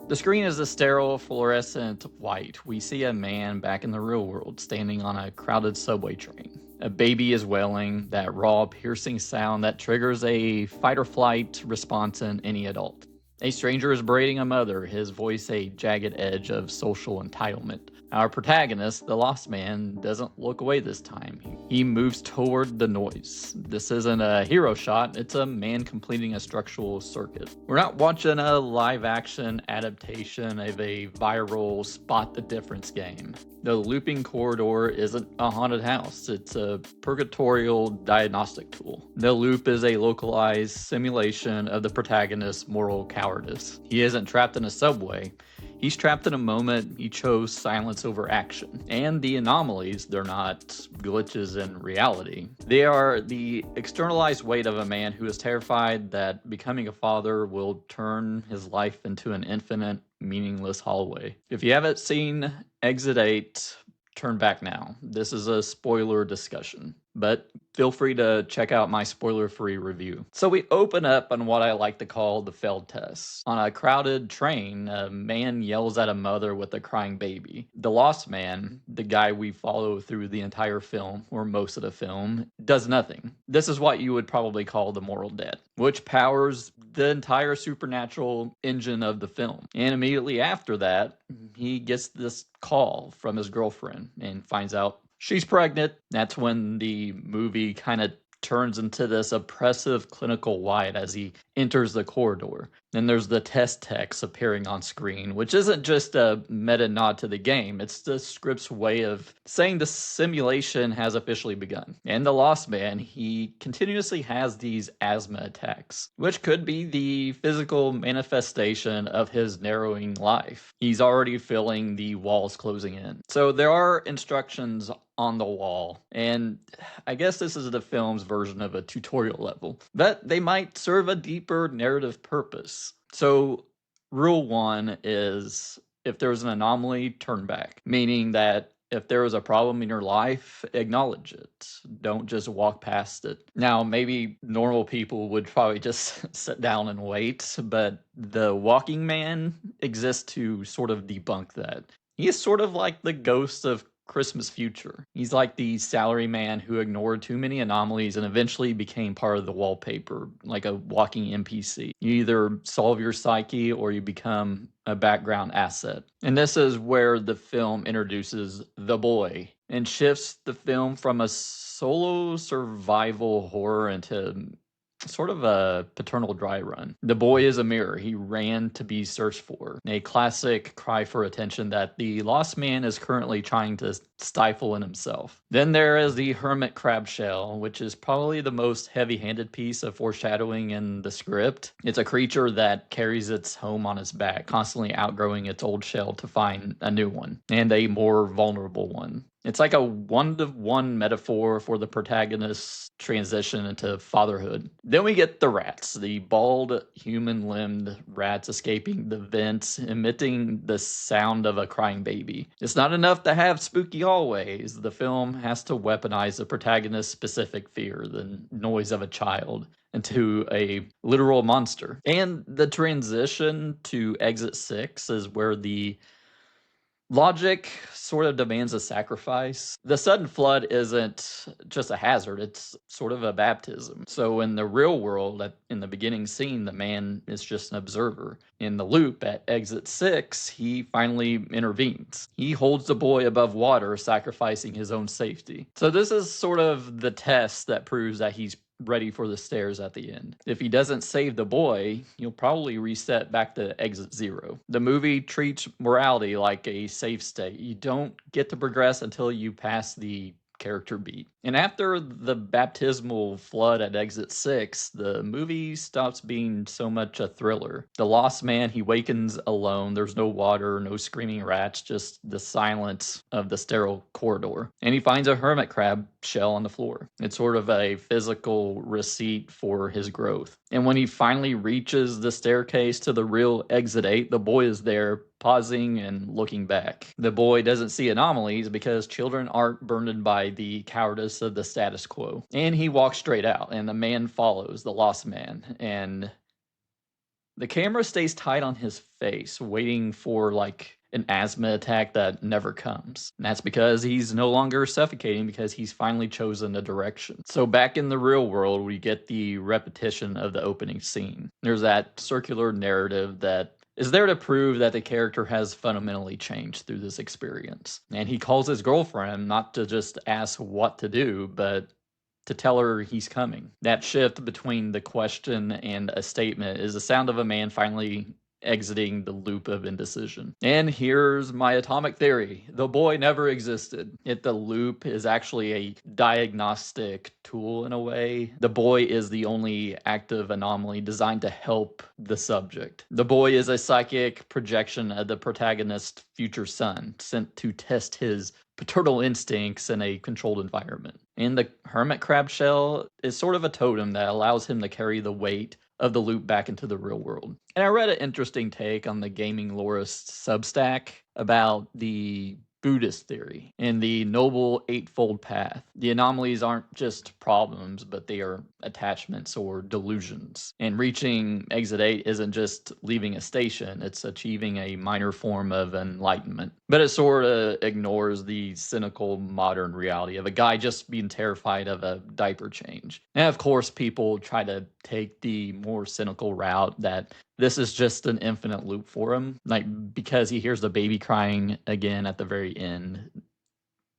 The screen is a sterile, fluorescent white. We see a man back in the real world standing on a crowded subway train. A baby is wailing, that raw, piercing sound that triggers a fight or flight response in any adult. A stranger is berating a mother, his voice a jagged edge of social entitlement. Our protagonist, the lost man, doesn't look away this time. He moves toward the noise. This isn't a hero shot, it's a man completing a structural circuit. We're not watching a live action adaptation of a viral spot the difference game. The looping corridor isn't a haunted house, it's a purgatorial diagnostic tool. The loop is a localized simulation of the protagonist's moral cowardice. He isn't trapped in a subway. He's trapped in a moment he chose silence over action. And the anomalies, they're not glitches in reality. They are the externalized weight of a man who is terrified that becoming a father will turn his life into an infinite, meaningless hallway. If you haven't seen Exit 8, turn back now. This is a spoiler discussion, but feel free to check out my spoiler-free review. So we open up on what I like to call the failed test. On a crowded train, a man yells at a mother with a crying baby. The lost man, the guy we follow through the entire film, or most of the film, does nothing. This is what you would probably call the moral debt, which powers the entire supernatural engine of the film. And immediately after that, he gets this call from his girlfriend and finds out she's pregnant. That's when the movie kind of turns into this oppressive clinical white as he enters the corridor. Then there's the test text appearing on screen, which isn't just a meta nod to the game, it's the script's way of saying the simulation has officially begun. And the Lost Man, he continuously has these asthma attacks, which could be the physical manifestation of his narrowing life. He's already feeling the walls closing in. So there are instructions on the wall, and I guess this is the film's version of a tutorial level, but they might serve a deeper narrative purpose. So rule 1 is, if there's an anomaly, turn back, meaning that if there is a problem in your life, acknowledge it. Don't just walk past it. Now, maybe normal people would probably just sit down and wait, but the walking man exists to sort of debunk that. He is sort of like the ghost of Christmas future. He's like the salary man who ignored too many anomalies and eventually became part of the wallpaper, like a walking NPC. You either solve your psyche or you become a background asset. And this is where the film introduces the boy and shifts the film from a solo survival horror into sort of a Paternal Dry Run. The boy is a mirror. He ran to be searched for. A classic cry for attention that the lost man is currently trying to stifle in himself. Then there is the Hermit Crab Shell, which is probably the most heavy-handed piece of foreshadowing in the script. It's a creature that carries its home on its back, constantly outgrowing its old shell to find a new one, and a more vulnerable one. It's like a one-to-one metaphor for the protagonist's transition into fatherhood. Then we get the rats, the bald, human-limbed rats escaping the vents, emitting the sound of a crying baby. It's not enough to have spooky hallways. The film has to weaponize the protagonist's specific fear, the noise of a child, into a literal monster. And the transition to Exit 6 is where the logic sort of demands a sacrifice. The sudden flood isn't just a hazard, it's sort of a baptism. So in the real world, in the beginning scene, the man is just an observer. In the loop at Exit 6, he finally intervenes. He holds the boy above water, sacrificing his own safety. So this is sort of the test that proves that he's ready for the stairs at the end. If he doesn't save the boy, he'll probably reset back to Exit 0. The movie treats morality like a safe state. You don't get to progress until you pass the character beat. And after the baptismal flood at Exit 6, the movie stops being so much a thriller. The lost man, he wakens alone. There's no water, no screaming rats, just the silence of the sterile corridor. And he finds a hermit crab shell on the floor. It's sort of a physical receipt for his growth. And when he finally reaches the staircase to the real Exit 8, the boy is there, pausing and looking back. The boy doesn't see anomalies because children aren't burdened by the cowardice of the status quo. And he walks straight out, and the man follows, the lost man. And The camera stays tight on his face, waiting for like an asthma attack that never comes. And that's because he's no longer suffocating because he's finally chosen a direction. So back in the real world, we get the repetition of the opening scene. There's that circular narrative that is there to prove that the character has fundamentally changed through this experience. And he calls his girlfriend not to just ask what to do, but to tell her he's coming. That shift between the question and a statement is the sound of a man finally exiting the loop of indecision. And here's my atomic theory. The boy never existed. The loop is actually a diagnostic tool in a way. The boy is the only active anomaly designed to help the subject. The boy is a psychic projection of the protagonist's future son, sent to test his paternal instincts in a controlled environment. And the Hermit Crab Shell is sort of a totem that allows him to carry the weight of the loop back into the real world. And I read an interesting take on the Gaming Lorist Substack about the Buddhist theory and the noble eightfold path. The anomalies aren't just problems, but they are attachments or delusions. And reaching exit 8 isn't just leaving a station, it's achieving a minor form of enlightenment. But it sort of ignores the cynical modern reality of a guy just being terrified of a diaper change. And of course, people try to take the more cynical route that this is just an infinite loop for him, like because he hears the baby crying again at the very end,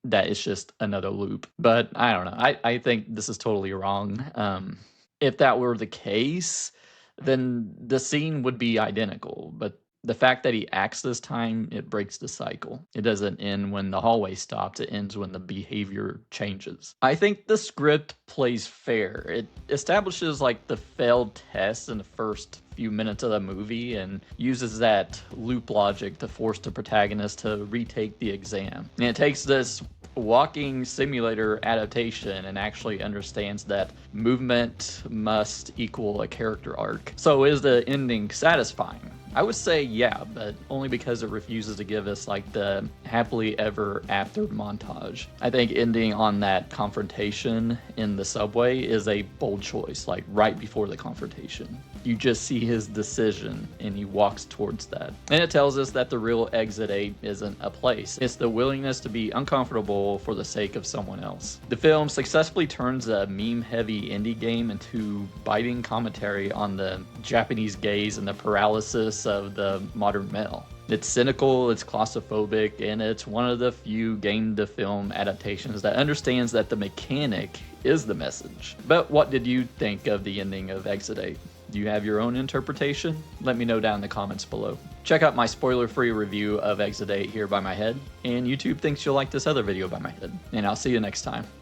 that it's just another loop. But I don't know. I think this is totally wrong. If that were the case, then the scene would be identical. But the fact that he acts this time, it breaks the cycle. It doesn't end when the hallway stops, it ends when the behavior changes. I think the script plays fair. It establishes like the failed test in the first few minutes of the movie and uses that loop logic to force the protagonist to retake the exam. And it takes this walking simulator adaptation and actually understands that movement must equal a character arc. So is the ending satisfying? I would say yeah, but only because it refuses to give us like the happily ever after montage. I think ending on that confrontation in the subway is a bold choice, like right before the confrontation. You just see his decision and he walks towards that. And it tells us that the real exit 8 isn't a place. It's the willingness to be uncomfortable for the sake of someone else. The film successfully turns a meme-heavy indie game into biting commentary on the Japanese gaze and the paralysis of the modern male. It's cynical, it's claustrophobic, and it's one of the few game-to-film adaptations that understands that the mechanic is the message. But what did you think of the ending of Exit 8? Do you have your own interpretation? Let me know down in the comments below. Check out my spoiler-free review of Exit 8 here by my head, and YouTube thinks you'll like this other video by my head. And I'll see you next time.